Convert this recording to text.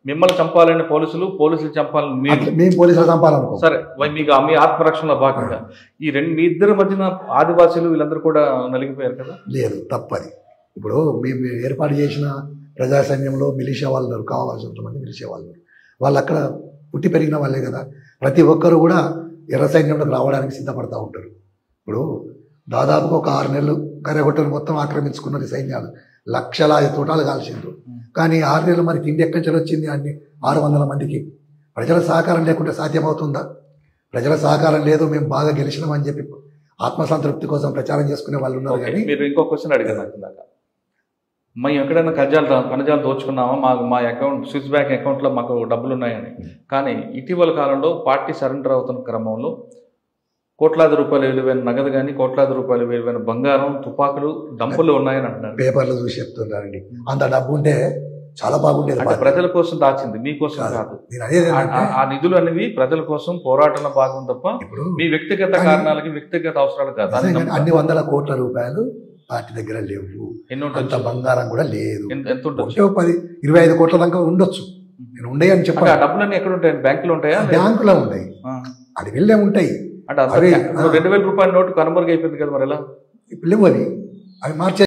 మిమ్మల్ని చంపాలని పోలీసులు చంపాలని మేము పోలీసులు చంపాలనుకో. సరే, మీకు మీ ఆత్మరక్షణలో భాగంగా మీ ఇద్దరి మధ్యన ఆదివాసీలు వీళ్ళందరూ కూడా నలిగిపోయారు కదా? లేదు, తప్పది. ఇప్పుడు మేము ఏర్పాటు చేసిన ప్రజా సైన్యంలో మిలిషియా వాళ్ళు ఉన్నారు, కావాల్సినంత మంది మిలిషియా వాళ్ళు ఉన్నారు. వాళ్ళు అక్కడ పుట్టి పెరిగిన వాళ్ళే కదా. ప్రతి ఒక్కరు కూడా ఎర్ర సైన్యంలోకి రావడానికి సిద్ధపడతా ఉంటారు. ఇప్పుడు దాదాపుగా ఒక 6 నెలలు కర్రగొట్టలు మొత్తం ఆక్రమించుకున్నది సైన్యాలు, లక్షలాది తోటాలు కాల్చిండ్రు. కానీ 6 నెలలు మనకి ఇంటి ఎక్కడి నుంచి వచ్చింది అన్ని 600 మందికి? ప్రజల సహకారం లేకుంటే సాధ్యమవుతుందా? ప్రజల సహకారం లేదు, మేము బాగా గెలిచినామని చెప్పి ఆత్మసంతృప్తి కోసం ప్రచారం చేసుకునే వాళ్ళు ఉన్నారు. కానీ మీరు ఇంకో క్వశ్చన్ అడిగారు ఇందాక, మేము ఎక్కడైనా కణజాలు దోచుకున్నామా, మా అకౌంట్ స్విస్ బ్యాంక్ అకౌంట్లో మాకు డబ్బులు ఉన్నాయని. కానీ ఇటీవల కాలంలో పార్టీ సరెండర్ అవుతున్న క్రమంలో కోట్లాది రూపాయలు విలువైన నగదు కానీ కోట్లాది రూపాయలు విలువైన బంగారం, తుపాకులు, డంపులు ఉన్నాయని అంటున్నారు. పేపర్లు చూసి చెప్తున్నారండి. అంత డబ్బు ఉంటే చాలా బాగుండేది. అంటే ప్రజల కోసం దాచింది, మీకోసం కాదు. ఆ నిధులు అనేవి ప్రజల కోసం పోరాటంలో భాగం తప్ప ఇప్పుడు మీ వ్యక్తిగత కారణాలకి వ్యక్తిగత అవసరాలు కాదు. అన్ని 100 కోట్ల రూపాయలు పార్టీ దగ్గర లేవు, అంత బంగారం కూడా లేదు. ఎంత ఉంటుంది? 10-25 కోట్ల దాకా ఉండొచ్చు. నేను ఉండే అని చెప్పి. ఆ డబ్బులన్నీ ఎక్కడ ఉంటాయి? బ్యాంకులో ఉంటాయా? బ్యాంకులో ఉంటాయి, అడవిల్లే ఉంటాయి. అంటే 2000 రూపాయల నోటు కనుమరుగు అయిపోయింది కదా, మరి ఎలా? లేవు, అవి మార్చే